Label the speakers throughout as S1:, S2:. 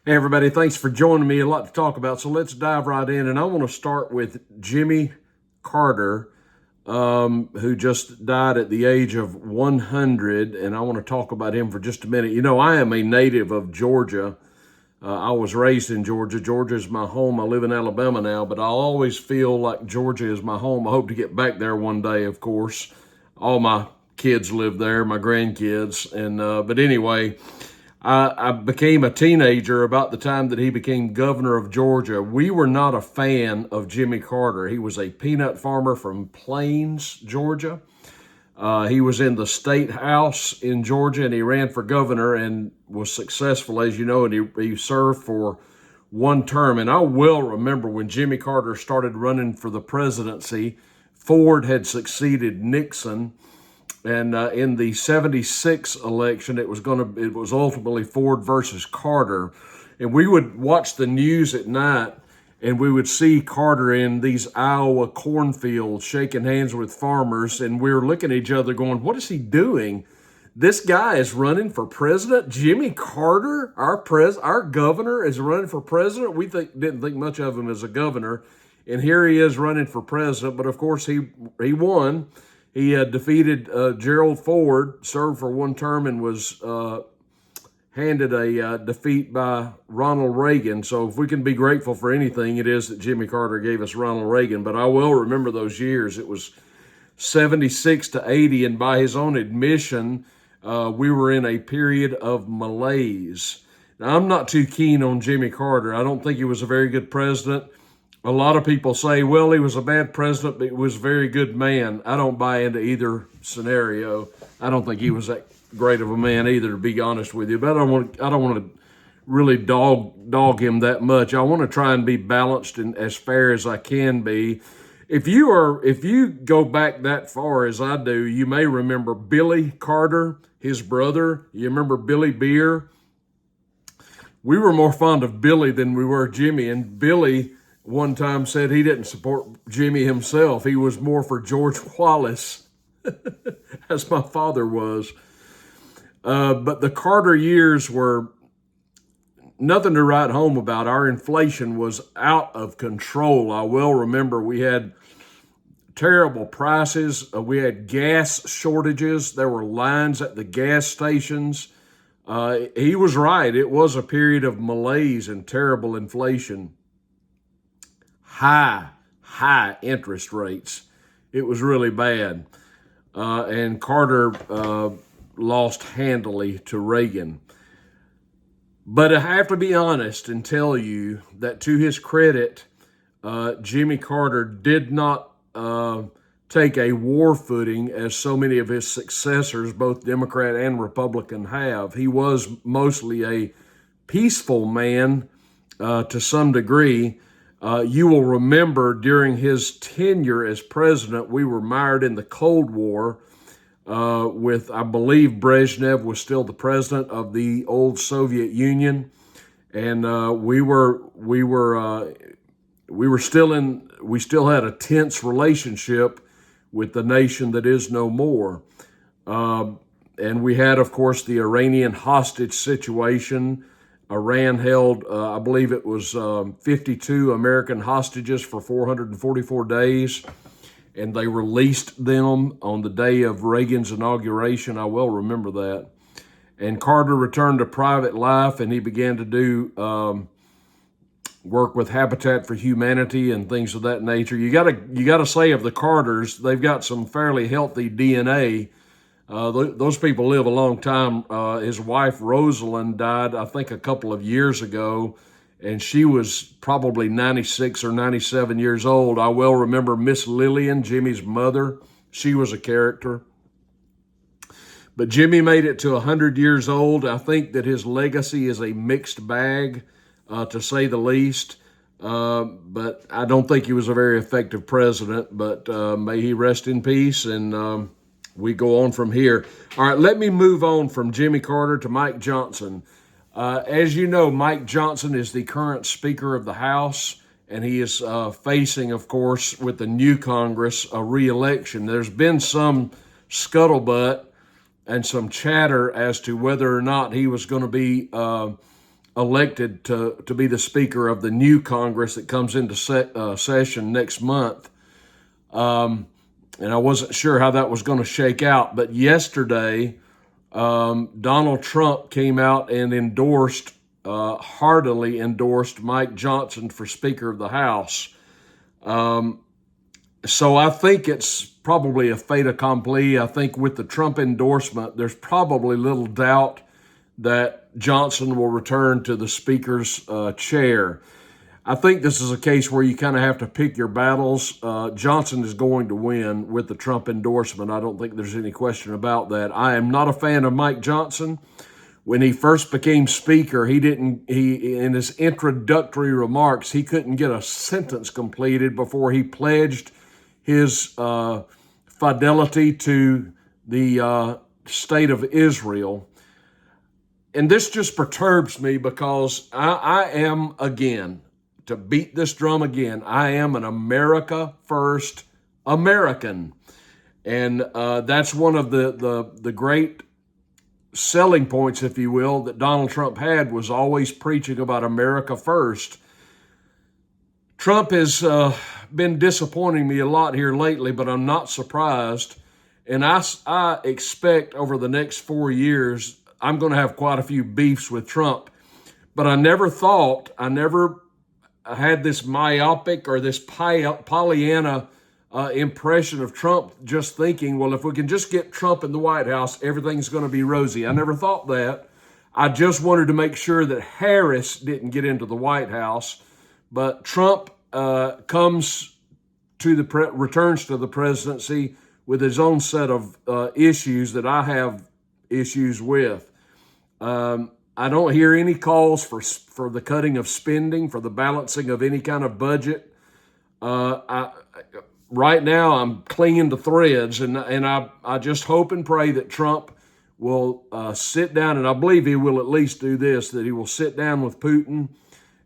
S1: Hey, everybody, thanks for joining me. A lot to talk about, so let's dive right in. And I want to start with Jimmy Carter, who just died at the age of 100. And I want to talk about him for just a minute. You know, I am a native of Georgia. I was raised in Georgia. Georgia is my home. I live in Alabama now, but I always feel like Georgia is my home. I hope to get back there one day, of course. All my kids live there, my grandkids. But anyway, I became a teenager about the time that he became governor of Georgia. We were not a fan of Jimmy Carter. He was a peanut farmer from Plains, Georgia. He was in the state house in Georgia, and he ran for governor and was successful, as you know, and he served for one term. And I will remember when Jimmy Carter started running for the presidency, Ford had succeeded Nixon. And in the '76 election, it was ultimately Ford versus Carter. And we would watch the news at night, and we would see Carter in these Iowa cornfields shaking hands with farmers, and we were looking at each other going, what is he doing? This guy is running for president. Jimmy Carter, our governor, is running for president. Didn't think much of him as a governor, and here he is running for president. But of course, he won. He defeated Gerald Ford, served for one term, and was handed a defeat by Ronald Reagan. So if we can be grateful for anything, it is that Jimmy Carter gave us Ronald Reagan. But I will remember those years. It was 76 to 80, and by his own admission, we were in a period of malaise. Now, I'm not too keen on Jimmy Carter. I don't think he was a very good president. A lot of people say, well, he was a bad president, but he was a very good man. I don't buy into either scenario. I don't think he was that great of a man either, to be honest with you. But I don't want to really dog him that much. I want to try and be balanced and as fair as I can be. If you go back that far as I do, you may remember Billy Carter, his brother. You remember Billy Beer? We were more fond of Billy than we were Jimmy, and Billy one time said he didn't support Jimmy himself. He was more for George Wallace, as my father was. But the Carter years were nothing to write home about. Our inflation was out of control. I well remember we had terrible prices. We had gas shortages. There were lines at the gas stations. He was right. It was a period of malaise and terrible inflation. High interest rates. It was really bad. And Carter lost handily to Reagan. But I have to be honest and tell you that to his credit, Jimmy Carter did not take a war footing as so many of his successors, both Democrat and Republican, have. He was mostly a peaceful man to some degree. You will remember during his tenure as president, we were mired in the Cold War with, I believe, Brezhnev was still the president of the old Soviet Union, and we still had a tense relationship with the nation that is no more. And we had, of course, the Iranian hostage situation. Iran held, I believe it was 52 American hostages for 444 days, and they released them on the day of Reagan's inauguration. I well remember that. And Carter returned to private life, and he began to do work with Habitat for Humanity and things of that nature. You gotta say of the Carters, they've got some fairly healthy DNA. Those people live a long time. His wife, Rosalind, died, I think, a couple of years ago, and she was probably 96 or 97 years old. I well remember Miss Lillian, Jimmy's mother. She was a character. But Jimmy made it to 100 years old. I think that his legacy is a mixed bag, to say the least. But I don't think he was a very effective president, but may he rest in peace, and we go on from here. All right, let me move on from Jimmy Carter to Mike Johnson. As you know, Mike Johnson is the current Speaker of the House, and he is facing, of course, with the new Congress, a re-election. There's been some scuttlebutt and some chatter as to whether or not he was going to be elected to be the Speaker of the new Congress that comes into session next month. And I wasn't sure how that was going to shake out. But yesterday, Donald Trump came out and heartily endorsed Mike Johnson for Speaker of the House. So I think it's probably a fait accompli. I think with the Trump endorsement, there's probably little doubt that Johnson will return to the Speaker's chair. I think this is a case where you kind of have to pick your battles. Johnson is going to win with the Trump endorsement. I don't think there's any question about that. I am not a fan of Mike Johnson. When he first became Speaker, he in his introductory remarks, he couldn't get a sentence completed before he pledged his fidelity to the state of Israel. And this just perturbs me because I am, again, to beat this drum again, I am an America First American. And that's one of the great selling points, if you will, that Donald Trump had, was always preaching about America First. Trump has been disappointing me a lot here lately, but I'm not surprised. And I expect over the next 4 years, I'm going to have quite a few beefs with Trump. But I never had this myopic or this Pollyanna impression of Trump, just thinking, well, if we can just get Trump in the White House, everything's going to be rosy. I never thought that. I just wanted to make sure that Harris didn't get into the White House. But Trump returns to the presidency with his own set of issues that I have issues with. I don't hear any calls for the cutting of spending, for the balancing of any kind of budget. Right now, I'm clinging to threads, and I just hope and pray that Trump will sit down, and I believe he will at least do this, that he will sit down with Putin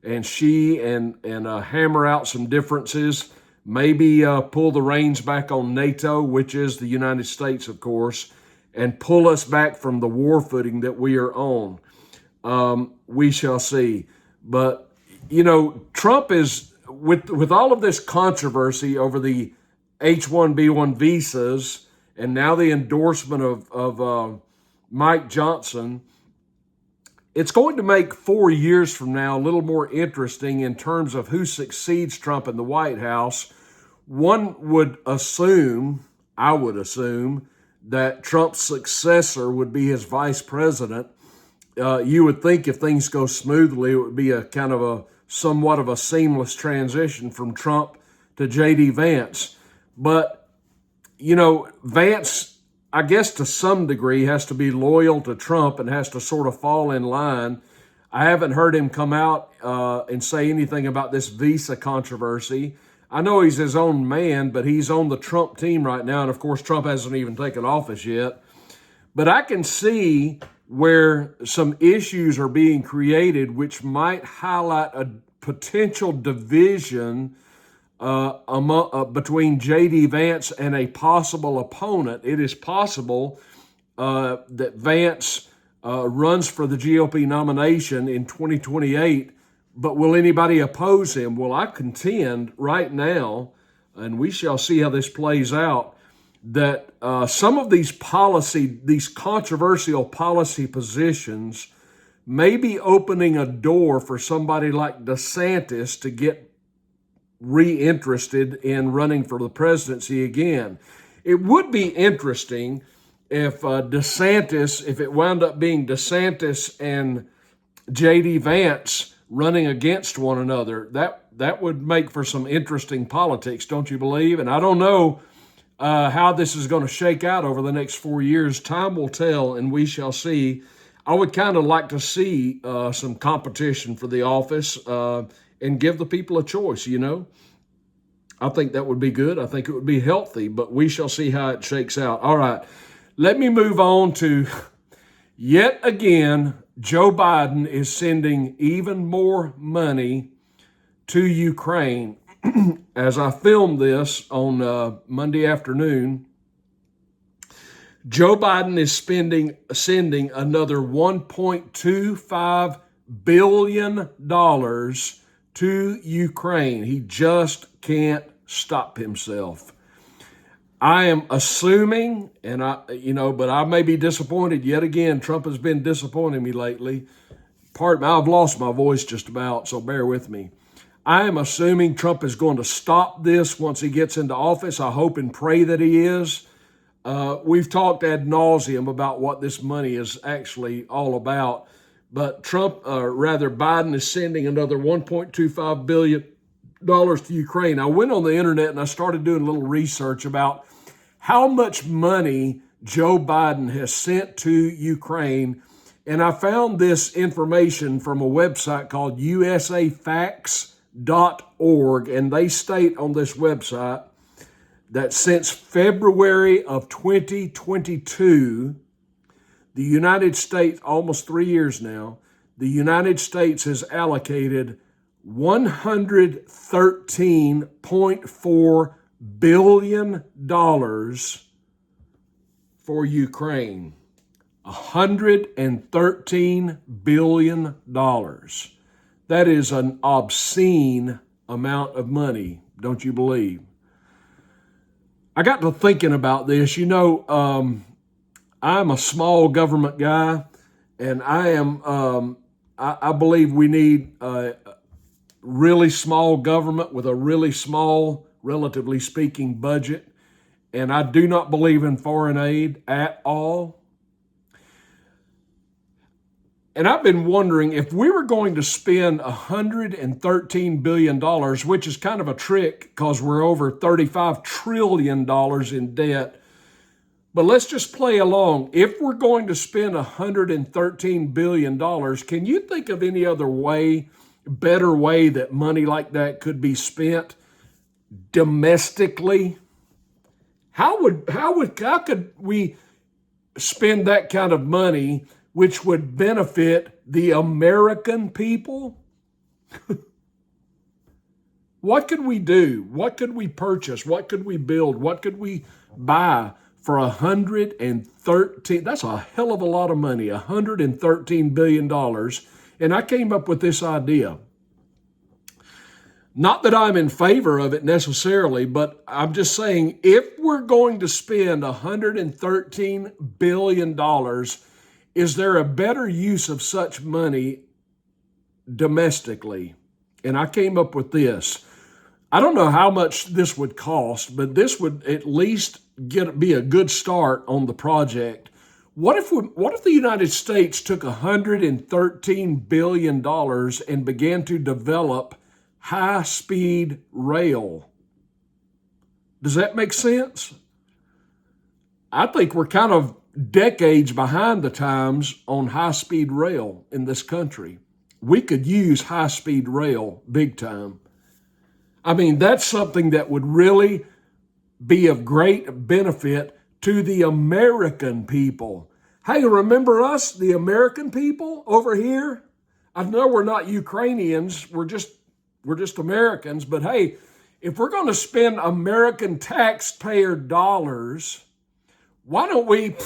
S1: and Xi and hammer out some differences, maybe pull the reins back on NATO, which is the United States, of course, and pull us back from the war footing that we are on. We shall see. But, Trump is, with all of this controversy over the H-1B1 visas and now the endorsement of Mike Johnson, it's going to make 4 years from now a little more interesting in terms of who succeeds Trump in the White House. I would assume, that Trump's successor would be his vice president. You would think if things go smoothly, it would be a kind of somewhat of a seamless transition from Trump to J.D. Vance. But, Vance, I guess to some degree, has to be loyal to Trump and has to sort of fall in line. I haven't heard him come out and say anything about this visa controversy. I know he's his own man, but he's on the Trump team right now. And, of course, Trump hasn't even taken office yet. But I can see where some issues are being created which might highlight a potential division between J.D. Vance and a possible opponent. It is possible that Vance runs for the GOP nomination in 2028, but will anybody oppose him? Well, I contend right now, and we shall see how this plays out, that some of these controversial policy positions may be opening a door for somebody like DeSantis to get reinterested in running for the presidency again. It would be interesting if it wound up being DeSantis and J.D. Vance running against one another. That would make for some interesting politics, don't you believe? And I don't know how this is going to shake out over the next 4 years. Time will tell, and we shall see. I would kind of like to see some competition for the office and give the people a choice, I think that would be good. I think it would be healthy, but we shall see how it shakes out. All right, let me move on to, yet again, Joe Biden is sending even more money to Ukraine. As I filmed this on Monday afternoon, Joe Biden is sending another $1.25 billion to Ukraine. He just can't stop himself. I am assuming, and but I may be disappointed yet again. Trump has been disappointing me lately. Pardon me, I've lost my voice just about, so bear with me. I am assuming Trump is going to stop this once he gets into office. I hope and pray that he is. We've talked ad nauseum about what this money is actually all about. But Biden is sending another $1.25 billion to Ukraine. I went on the internet and I started doing a little research about how much money Joe Biden has sent to Ukraine. And I found this information from a website called usafacts.org. And they state on this website that since February of 2022, the United States, almost 3 years now, the United States has allocated $113.4 billion for Ukraine. $113 billion. That is an obscene amount of money, don't you believe? I got to thinking about this. I'm a small government guy, and I believe we need a really small government with a really small, relatively speaking, budget. And I do not believe in foreign aid at all. And I've been wondering if we were going to spend $113 billion, which is kind of a trick because we're over $35 trillion in debt. But let's just play along. If we're going to spend $113 billion, can you think of any other way, better way that money like that could be spent domestically? How could we spend that kind of money which would benefit the American people? What could we do? What could we purchase? What could we build? What could we buy for $113? That's a hell of a lot of money, $113 billion. And I came up with this idea. Not that I'm in favor of it necessarily, but I'm just saying if we're going to spend $113 billion, is there a better use of such money domestically? And I came up with this. I don't know how much this would cost, but this would at least be a good start on the project. What if the United States took $113 billion and began to develop high-speed rail? Does that make sense? I think we're kind of decades behind the times on high-speed rail in this country. We could use high-speed rail big time. I mean, that's something that would really be of great benefit to the American people. Hey, remember us, the American people over here? I know we're not Ukrainians, we're just Americans, but hey, if we're going to spend American taxpayer dollars, why don't we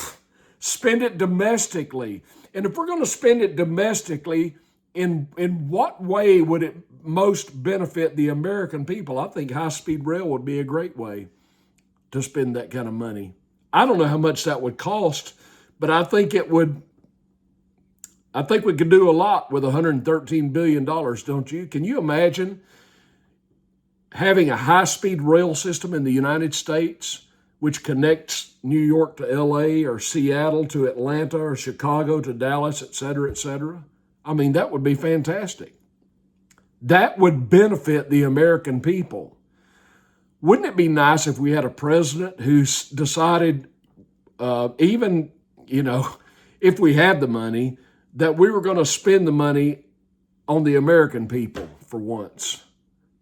S1: spend it domestically? And if we're going to spend it domestically, in what way would it most benefit the American people? I think high-speed rail would be a great way to spend that kind of money. I don't know how much that would cost, but I think it would. I think we could do a lot with $113 billion, don't you? Can you imagine having a high-speed rail system in the United States which connects New York to LA or Seattle to Atlanta or Chicago to Dallas, et cetera, et cetera? I mean, that would be fantastic. That would benefit the American people. Wouldn't it be nice if we had a president who decided, if we had the money, that we were going to spend the money on the American people for once?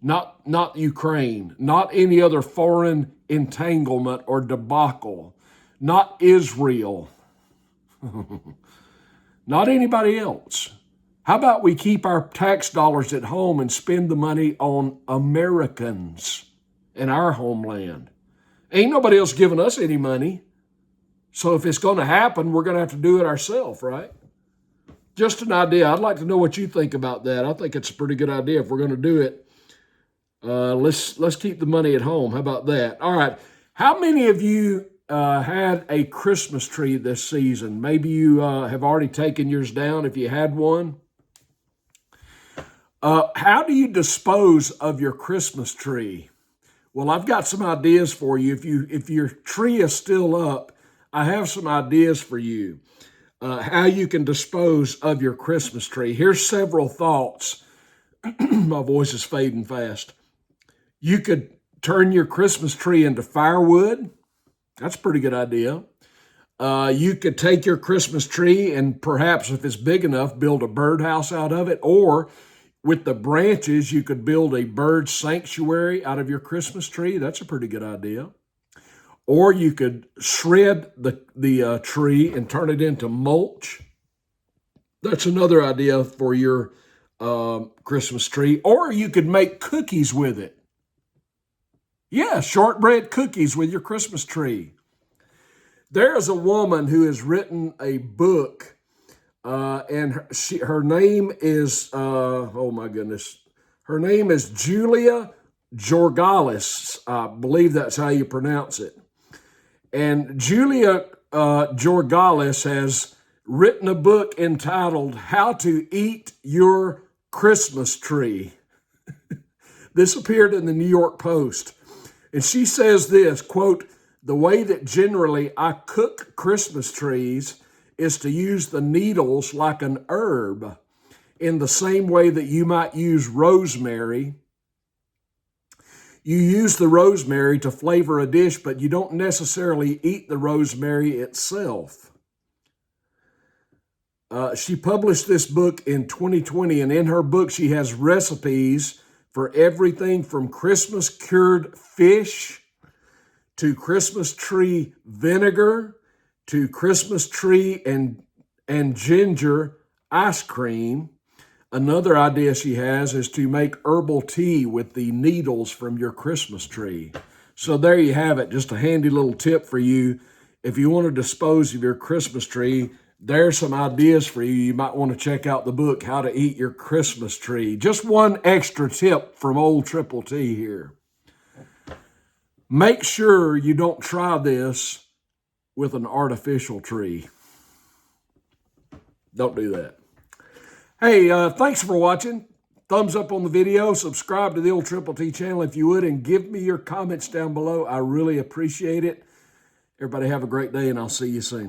S1: Not Ukraine, not any other foreign entanglement or debacle, not Israel, not anybody else. How about we keep our tax dollars at home and spend the money on Americans in our homeland? Ain't nobody else giving us any money. So if it's going to happen, we're going to have to do it ourselves, right? Just an idea. I'd like to know what you think about that. I think it's a pretty good idea if we're going to do it. Let's keep the money at home. How about that? All right. How many of you had a Christmas tree this season? Maybe you have already taken yours down if you had one. How do you dispose of your Christmas tree? Well, I've got some ideas for you. If your tree is still up, I have some ideas for you. How you can dispose of your Christmas tree. Here's several thoughts. My voice is fading fast. You could turn your Christmas tree into firewood. That's a pretty good idea. You could take your Christmas tree and perhaps, if it's big enough, build a birdhouse out of it. Or with the branches, you could build a bird sanctuary out of your Christmas tree. That's a pretty good idea. Or you could shred the tree and turn it into mulch. That's another idea for your Christmas tree. Or you could make cookies with it. Yeah, shortbread cookies with your Christmas tree. There is a woman who has written a book, and her name is, oh my goodness, her name is Julia Jorgalis. I believe that's how you pronounce it. And Julia Jorgalis has written a book entitled How to Eat Your Christmas Tree. This appeared in the New York Post. And she says this, quote, "The way that generally I cook Christmas trees is to use the needles like an herb, in the same way that you might use rosemary. You use the rosemary to flavor a dish, but you don't necessarily eat the rosemary itself." She published this book in 2020, and in her book, she has recipes for everything from Christmas cured fish to Christmas tree vinegar to Christmas tree and ginger ice cream. Another idea she has is to make herbal tea with the needles from your Christmas tree. So there you have it, just a handy little tip for you. If you want to dispose of your Christmas tree, there's some ideas for you. You might want to check out the book, How to Eat Your Christmas Tree. Just one extra tip from old Triple T here. Make sure you don't try this with an artificial tree. Don't do that. Hey, thanks for watching. Thumbs up on the video. Subscribe to the old Triple T channel if you would, and give me your comments down below. I really appreciate it. Everybody have a great day, and I'll see you soon.